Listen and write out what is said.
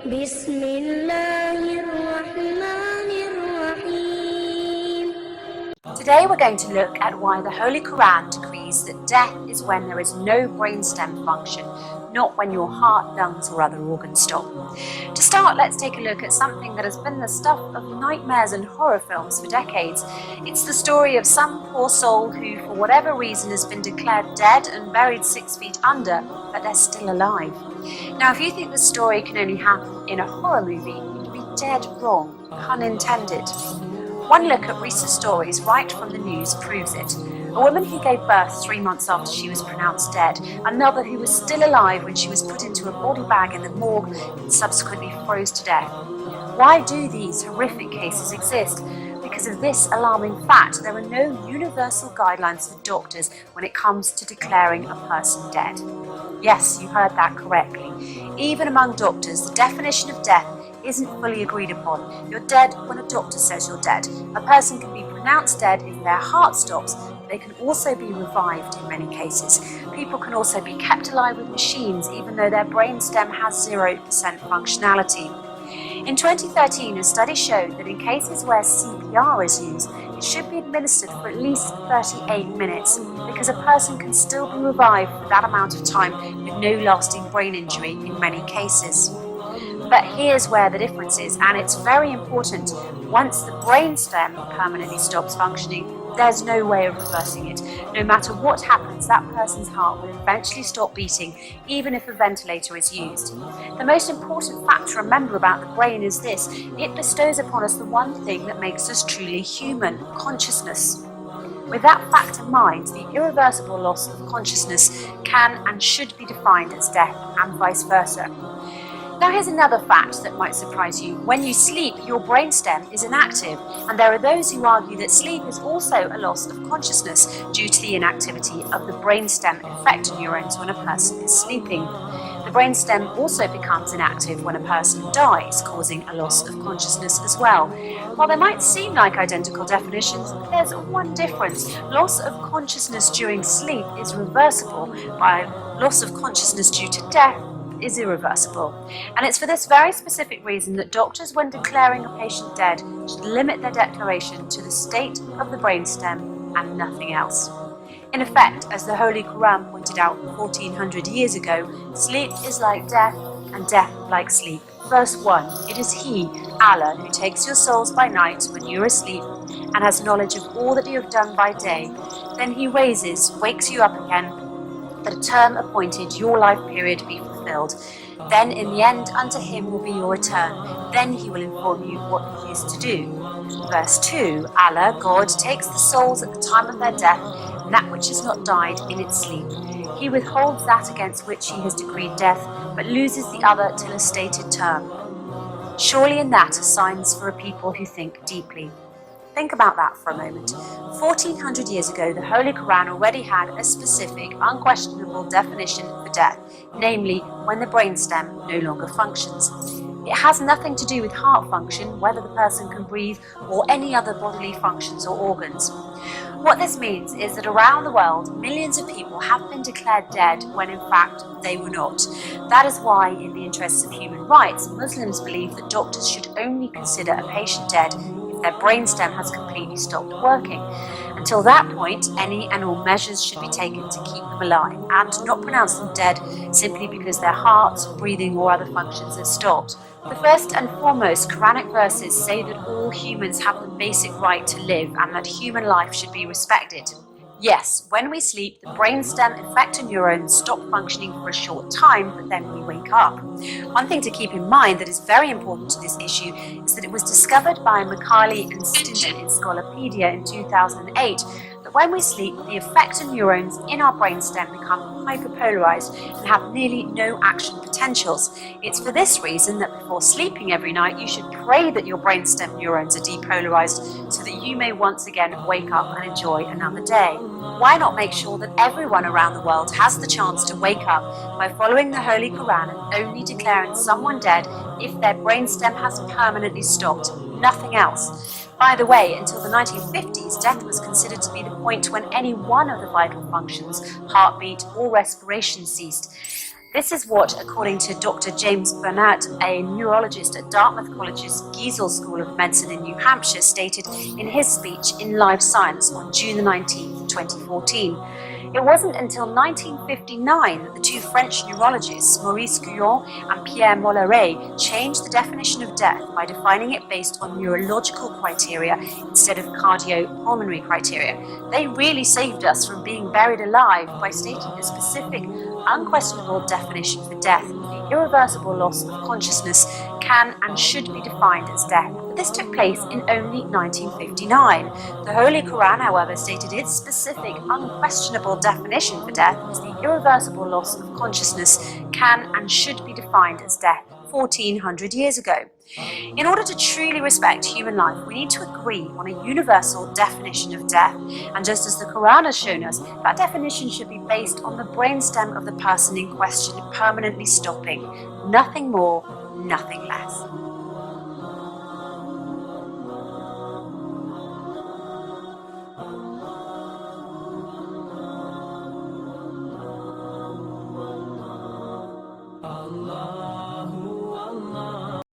بسم الله الرحمن الرحيم. Today we're going to look at why the Holy Quran decrees that death is when there is no brainstem function, not when your heart, lungs or other organs stop. To start, let's take a look at something that has been the stuff of nightmares and horror films for decades. It's the story of some poor soul who, for whatever reason, has been declared dead and buried 6 feet under, but they're still alive. Now, if you think the story can only happen in a horror movie, you'd be dead wrong, pun intended. One look at recent stories right from the news proves it. A woman who gave birth 3 months after she was pronounced dead, another who was still alive when she was put into a body bag in the morgue and subsequently froze to death. Why do these horrific cases exist? Because of this alarming fact, there are no universal guidelines for doctors when it comes to declaring a person dead. Yes, you heard that correctly. Even among doctors, the definition of death isn't fully agreed upon. You're dead when a doctor says you're dead. A person can be pronounced dead if their heart stops. They can also be revived in many cases. People can also be kept alive with machines even though their brainstem has 0% functionality. In 2013, a study showed that in cases where CPR is used, it should be administered for at least 38 minutes because a person can still be revived for that amount of time with no lasting brain injury in many cases. But here's where the difference is, and it's very important. Once the brainstem permanently stops functioning, there's no way of reversing it. No matter what happens, that person's heart will eventually stop beating, even if a ventilator is used. The most important fact to remember about the brain is this: it bestows upon us the one thing that makes us truly human, consciousness. With that fact in mind, the irreversible loss of consciousness can and should be defined as death, and vice versa. Now here's another fact that might surprise you. When you sleep, your brainstem is inactive, and there are those who argue that sleep is also a loss of consciousness due to the inactivity of the brainstem effector neurons when a person is sleeping. The brainstem also becomes inactive when a person dies, causing a loss of consciousness as well. While they might seem like identical definitions, there's one difference. Loss of consciousness during sleep is reversible, while loss of consciousness due to death is irreversible. And it's for this very specific reason that doctors, when declaring a patient dead, should limit their declaration to the state of the brainstem and nothing else. In effect, as the Holy Quran pointed out 1400 years ago, sleep is like death and death like sleep. Verse 1, it is He, Allah, who takes your souls by night when you're asleep and has knowledge of all that you have done by day. Then He wakes you up again, that a term appointed, your life period, be fulfilled. Then in the end unto Him will be your return. Then He will inform you what He is to do. Verse 2, Allah, God, takes the souls at the time of their death, and that which has not died in its sleep. He withholds that against which He has decreed death, but loses the other till a stated term. Surely in that are signs for a people who think deeply. Think about that for a moment. 1400 years ago, the Holy Quran already had a specific, unquestionable definition for death, namely when the brainstem no longer functions. It has nothing to do with heart function, whether the person can breathe, or any other bodily functions or organs. What this means is that around the world, millions of people have been declared dead when in fact they were not. That is why, in the interests of human rights, Muslims believe that doctors should only consider a patient dead if their brainstem has completely stopped working. Until that point, any and all measures should be taken to keep them alive and not pronounce them dead simply because their heart, breathing or other functions have stopped. The first and foremost Quranic verses say that all humans have the basic right to live and that human life should be respected. Yes, when we sleep, the brainstem effector neurons stop functioning for a short time, but then we wake up. One thing to keep in mind that is very important to this issue is that it was discovered by Macaulay and Stinson in Scolopedia in 2008 that when we sleep, the effector neurons in our brainstem become hyperpolarized and have nearly no action potentials. It's for this reason that before sleeping every night, you should pray that your brainstem neurons are depolarized so that you may once again wake up and enjoy another day. Why not make sure that everyone around the world has the chance to wake up by following the Holy Quran and only declaring someone dead if their brainstem has permanently stopped, nothing else? By the way, until the 1950s, death was considered to be the point when any one of the vital functions, heartbeat or respiration, ceased. This is what, according to Dr. James Burnett, a neurologist at Dartmouth College's Giesel School of Medicine in New Hampshire, stated in his speech in Live Science on June 19, 2014. It wasn't until 1959 that the two French neurologists, Maurice Guyon and Pierre Molleret, changed the definition of death by defining it based on neurological criteria instead of cardiopulmonary criteria. They really saved us from being buried alive by stating a specific, unquestionable definition for death. The irreversible loss of consciousness can and should be defined as death. But this took place in only 1959. The Holy Quran, however, stated its specific, unquestionable definition for death as the irreversible loss of consciousness can and should be defined as death 1400 years ago. In order to truly respect human life, we need to agree on a universal definition of death. And just as the Quran has shown us, that definition should be based on the brainstem of the person in question permanently stopping. Nothing more, nothing less.